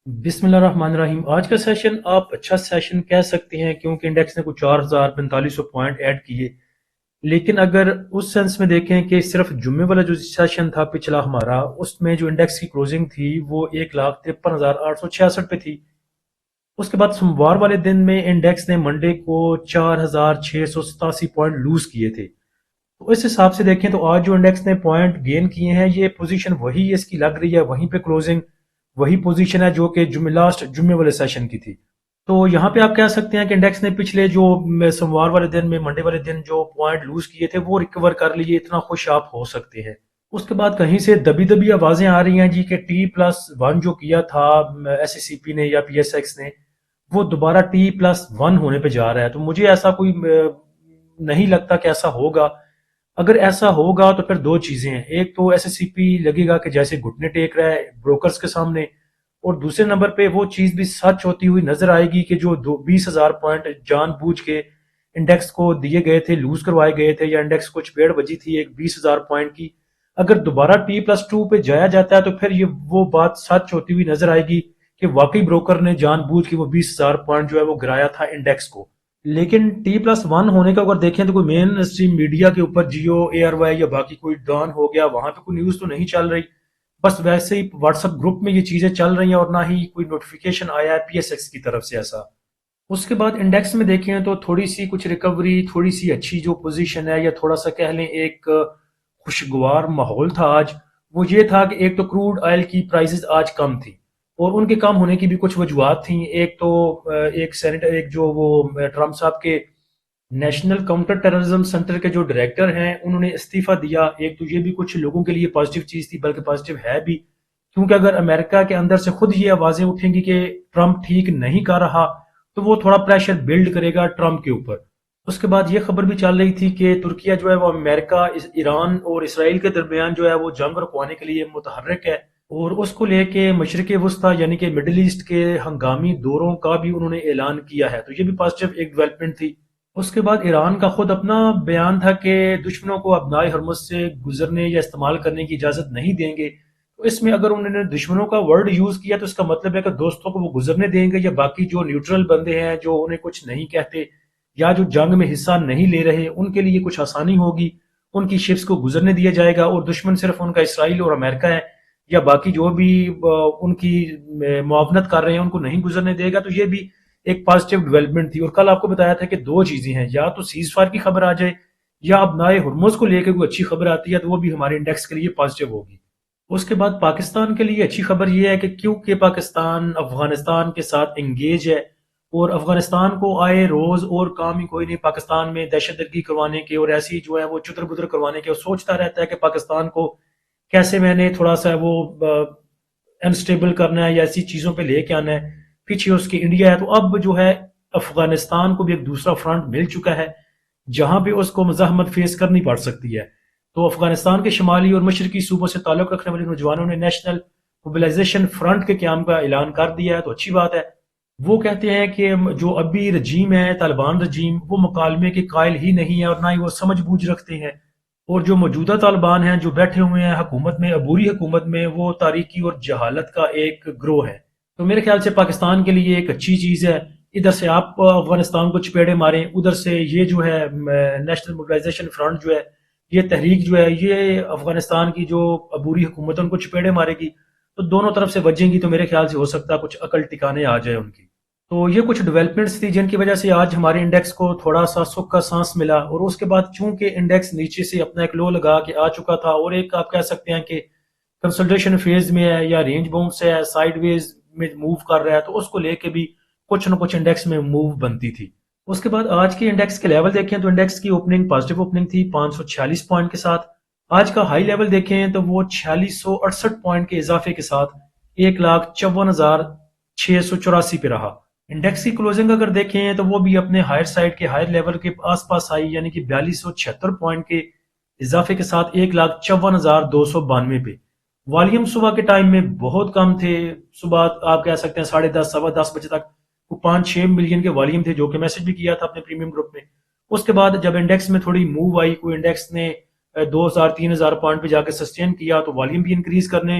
بسم اللہ الرحمن الرحیم۔ آج کا سیشن آپ اچھا سیشن کہہ سکتے ہیں کیونکہ انڈیکس نے کچھ 4500 پوائنٹ ایڈ کیے، لیکن اگر اس سینس میں دیکھیں کہ صرف جمعے والا جو سیشن تھا پچھلا ہمارا، اس میں جو انڈیکس کی کلوزنگ تھی وہ 1,53,866 پہ تھی۔ اس کے بعد سوموار والے دن میں انڈیکس نے منڈے کو 4,687 پوائنٹ لوز کیے تھے۔ تو اس حساب سے دیکھیں تو آج جو انڈیکس نے پوائنٹ گین کیے ہیں، یہ پوزیشن وہی اس کی لگ رہی ہے، وہیں پہ کلوزنگ وہی پوزیشن ہے جو کہ لاسٹ جمعے والے سیشن کی تھی۔ تو یہاں پہ آپ کہہ سکتے ہیں کہ انڈیکس نے پچھلے جو سوموار والے دن میں منڈے والے دن جو پوائنٹ لوز کیے تھے وہ ریکور کر لیے، اتنا خوش آپ ہو سکتے ہیں۔ اس کے بعد کہیں سے دبی دبی آوازیں آ رہی ہیں جی کہ T+1 جو کیا تھا ایس سی پی نے یا پی ایس ایکس نے، وہ دوبارہ T+1 ہونے پہ جا رہا ہے۔ تو مجھے ایسا کوئی نہیں لگتا کہ ایسا ہوگا۔ اگر ایسا ہوگا تو پھر دو چیزیں ہیں، ایک تو ایس ایس سی پی لگے گا کہ جیسے گھٹنے ٹیک رہا ہے بروکرز کے سامنے، اور دوسرے نمبر پہ وہ چیز بھی سچ ہوتی ہوئی نظر آئے گی کہ جو 20,000 پوائنٹ جان بوجھ کے انڈیکس کو دیے گئے تھے، لوز کروائے گئے تھے، یا انڈیکس کچھ بیڑ بجی تھی ایک 20,000 پوائنٹ کی، اگر دوبارہ T+2 پہ جایا جاتا ہے تو پھر یہ وہ بات سچ ہوتی ہوئی نظر آئے گی کہ واقعی بروکر نے جان بوجھ کے وہ 20,000 پوائنٹ جو ہے وہ گرایا تھا انڈیکس کو۔ لیکن T+1 ہونے کا اگر دیکھیں تو کوئی مین اسٹریم میڈیا کے اوپر جیو اے آر وائی یا باقی کوئی ڈان ہو گیا، وہاں پہ کوئی نیوز تو نہیں چل رہی، بس ویسے ہی واٹس ایپ گروپ میں یہ چیزیں چل رہی ہیں، اور نہ ہی کوئی نوٹیفیکیشن آیا ہے پی ایس ایکس کی طرف سے ایسا۔ اس کے بعد انڈیکس میں دیکھیں تو تھوڑی سی کچھ ریکوری، تھوڑی سی اچھی جو پوزیشن ہے، یا تھوڑا سا کہہ لیں ایک خوشگوار ماحول تھا آج، وہ یہ تھا کہ ایک تو کروڈ آئل کی پرائسز آج کم تھی، اور ان کے کم ہونے کی بھی کچھ وجوہات تھیں۔ ایک تو ایک جو وہ ٹرمپ صاحب کے نیشنل کاؤنٹر ٹیررزم سینٹر کے جو ڈائریکٹر ہیں انہوں نے استعفیٰ دیا، ایک تو یہ بھی کچھ لوگوں کے لیے پازیٹیو چیز تھی، بلکہ پازیٹیو ہے بھی، کیونکہ اگر امریکہ کے اندر سے خود یہ آوازیں اٹھیں گی کہ ٹرمپ ٹھیک نہیں کر رہا تو وہ تھوڑا پریشر بلڈ کرے گا ٹرمپ کے اوپر۔ اس کے بعد یہ خبر بھی چل رہی تھی کہ ترکیہ جو ہے وہ امریکہ، ایران اور اسرائیل کے درمیان جو ہے وہ جنگ رکوانے کے لیے متحرک ہے، اور اس کو لے کے مشرق وسطیٰ یعنی کہ مڈل ایسٹ کے ہنگامی دوروں کا بھی انہوں نے اعلان کیا ہے، تو یہ بھی پازیٹیو ایک ڈیولپمنٹ تھی۔ اس کے بعد ایران کا خود اپنا بیان تھا کہ دشمنوں کو ابنائے ہرمز سے گزرنے یا استعمال کرنے کی اجازت نہیں دیں گے۔ تو اس میں اگر انہوں نے دشمنوں کا ورڈ یوز کیا تو اس کا مطلب ہے کہ دوستوں کو وہ گزرنے دیں گے، یا باقی جو نیوٹرل بندے ہیں جو انہیں کچھ نہیں کہتے یا جو جنگ میں حصہ نہیں لے رہے، ان کے لیے کچھ آسانی ہوگی، ان کی شپس کو گزرنے دیا جائے گا، اور دشمن صرف ان کا اسرائیل اور امریکہ ہے، یا باقی جو بھی ان کی معاونت کر رہے ہیں ان کو نہیں گزرنے دے گا۔ تو یہ بھی ایک پازیٹیو ڈیولپمنٹ تھی۔ اور کل آپ کو بتایا تھا کہ دو چیزیں ہیں، یا تو سیز فائر کی خبر آ جائے، یا ابنائے ہرمز کو لے کے کوئی اچھی خبر آتی ہے تو وہ بھی ہمارے انڈیکس کے لیے پازیٹیو ہوگی۔ اس کے بعد پاکستان کے لیے اچھی خبر یہ ہے کہ کیونکہ پاکستان افغانستان کے ساتھ انگیج ہے، اور افغانستان کو آئے روز اور کام ہی کوئی نہیں پاکستان میں دہشت گردی کروانے کے اور ایسی جو ہے وہ چتر بدر کروانے کے، اور سوچتا رہتا ہے کہ پاکستان کو کیسے میں نے تھوڑا سا وہ انسٹیبل کرنا ہے یا ایسی چیزوں پہ لے کے آنا ہے، پیچھے اس کی انڈیا ہے۔ تو اب جو ہے افغانستان کو بھی ایک دوسرا فرنٹ مل چکا ہے جہاں پہ اس کو مزاحمت فیس کرنی پڑ سکتی ہے۔ تو افغانستان کے شمالی اور مشرقی صوبوں سے تعلق رکھنے والے نوجوانوں نے نیشنل موبلائزیشن فرنٹ کے قیام کا اعلان کر دیا ہے، تو اچھی بات ہے۔ وہ کہتے ہیں کہ جو ابھی رجیم ہے طالبان رجیم، وہ مکالمے کے قائل ہی نہیں ہے، اور نہ ہی وہ سمجھ بوجھ رکھتے ہیں، اور جو موجودہ طالبان ہیں جو بیٹھے ہوئے ہیں حکومت میں، عبوری حکومت میں، وہ تاریکی اور جہالت کا ایک گروہ ہے۔ تو میرے خیال سے پاکستان کے لیے ایک اچھی چیز ہے، ادھر سے آپ افغانستان کو چپیڑے ماریں، ادھر سے یہ جو ہے نیشنل موبلائزیشن فرنٹ جو ہے، یہ تحریک جو ہے یہ افغانستان کی جو عبوری حکومت ہے ان کو چپیڑے مارے گی، تو دونوں طرف سے بچیں گی، تو میرے خیال سے ہو سکتا ہے کچھ عقل ٹکانے آ جائے ان کی۔ تو یہ کچھ ڈیولپمنٹس تھی جن کی وجہ سے آج ہمارے انڈیکس کو تھوڑا سا سکھ کا سانس ملا، اور اس کے بعد چونکہ انڈیکس نیچے سے اپنا ایک لو لگا کے آ چکا تھا، اور ایک آپ کہہ سکتے ہیں کہ کنسلٹیشن فیز میں ہے یا رینج باؤنڈ سے ہے، سائیڈ ویز میں موو کر رہا ہے، تو اس کو لے کے بھی کچھ نہ کچھ انڈیکس میں موو بنتی تھی۔ اس کے بعد آج کے انڈیکس کے لیول دیکھیں تو انڈیکس کی اوپننگ پازیٹیو اوپننگ تھی 546 پوائنٹ کے ساتھ۔ آج کا ہائی لیول دیکھیں تو وہ 4668 پوائنٹ کے اضافے کے ساتھ 1,54,684 پہ رہا۔ انڈیکس کی کلوزنگ اگر دیکھیں تو وہ بھی اپنے ہائر سائڈ کے ہائر لیول کے آس پاس آئی، یعنی کہ 4276 پوائنٹ کے اضافے کے ساتھ 1,54,292 پہ۔ والیم صبح کے ٹائم میں بہت کم تھے، صبح آپ کہہ سکتے ہیں 10:30 سوا 10 بجے تک 5-6 ملین کے والیم تھے، جو کہ میسج بھی کیا تھا اپنے پریمیم گروپ میں۔ اس کے بعد جب انڈیکس میں تھوڑی موو آئی، کوئی انڈیکس نے 2,000-3,000 پوائنٹ پہ جا کے سسٹین کیا، تو والیم بھی انکریز کرنے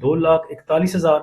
2,41,000।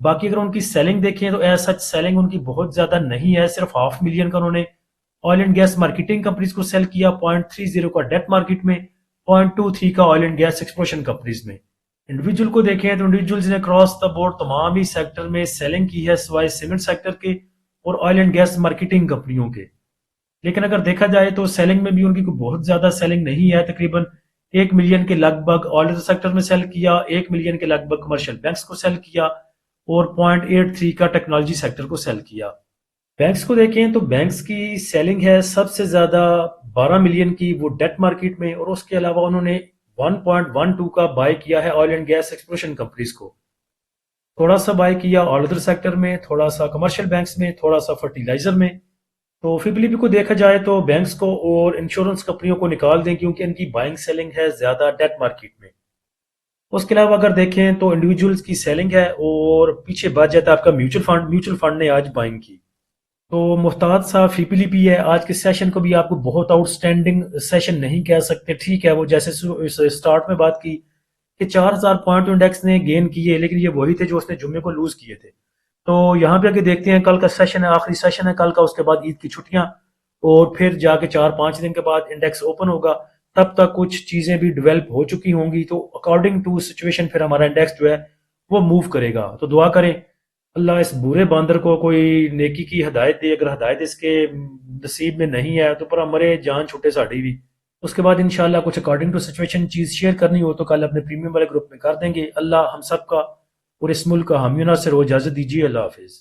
باقی اگر ان کی سیلنگ دیکھیں تو ایز سچ سیلنگ ان کی بہت زیادہ نہیں ہے، صرف 500,000 کا انہوں نے oil and gas marketing companies کو سیل کیا، 0.30 کا ڈیٹ مارکیٹ میں، 0.23 کا oil and gas exploration companies میں۔ انڈیویجول کو دیکھیں تو انڈیویجولز نے کراس دا بورڈ تمام ہی سیکٹر میں سیلنگ کی ہے سوائے سیمنٹ سیکٹر کے اور آئل اینڈ گیس مارکیٹنگ کمپنیوں کے۔ لیکن اگر دیکھا جائے تو سیلنگ میں بھی ان کی کوئی بہت زیادہ سیلنگ نہیں ہے، تقریباً 1 ملین کے لگ بھگ آئل سیکٹر میں سیل کیا، 1 ملین کے لگ بھگ کمرشل بینکس کو سیل کیا اور 0.83 کا ٹیکنالوجی سیکٹر کو سیل کیا۔ بینکس کو دیکھیں تو بینکس کی سیلنگ ہے سب سے زیادہ 12 ملین کی، وہ ڈیٹ مارکیٹ میں، اور اس کے علاوہ انہوں نے 1.12 کا بائی کیا ہے oil and gas exploration companies کو، تھوڑا سا بائی کیا آل ادر سیکٹر میں، تھوڑا سا کمرشل بینکس میں، تھوڑا سا فرٹیلائزر میں۔ تو فبلی کو دیکھا جائے تو بینکس کو اور انشورنس کمپنیوں کو نکال دیں کیونکہ ان کی بائنگ سیلنگ ہے زیادہ ڈیٹ مارکیٹ میں۔ اس کے علاوہ اگر دیکھیں تو انڈیویجولز کی سیلنگ ہے اور پیچھے بچ جاتا ہے آپ کا میوچل فنڈ نے آج بائنگ کی۔ تو محتاط سا فیپلی پی ہے، آج کے سیشن کو بھی آپ کو بہت آؤٹ سٹینڈنگ سیشن نہیں کہہ سکتے، ٹھیک ہے وہ جیسے سٹارٹ میں بات کی کہ 4,000 پوائنٹ انڈیکس نے گین کیے، لیکن یہ وہی تھے جو اس نے جمعے کو لوز کیے تھے۔ تو یہاں پہ آگے دیکھتے ہیں، کل کا سیشن ہے، آخری سیشن ہے کل کا، اس کے بعد عید کی چھٹیاں اور پھر جا کے 4-5 دن کے بعد انڈیکس اوپن ہوگا، تب تک کچھ چیزیں بھی ڈیولپ ہو چکی ہوں گی، تو اکارڈنگ ٹو سچویشن پھر ہمارا انڈیکس جو ہے وہ موو کرے گا۔ تو دعا کریں اللہ اس برے باندر کو کوئی نیکی کی ہدایت دے، اگر ہدایت اس کے نصیب میں نہیں ہے تو پر مرے جان چھوٹے ساڑی بھی۔ اس کے بعد انشاءاللہ کچھ اکارڈنگ ٹو سچویشن چیز شیئر کرنی ہو تو کل اپنے پریمیم والے گروپ میں کر دیں گے۔ اللہ ہم سب کا اور اس ملک کا حامی و ناصر ہو، اجازت دیجیے، اللہ حافظ۔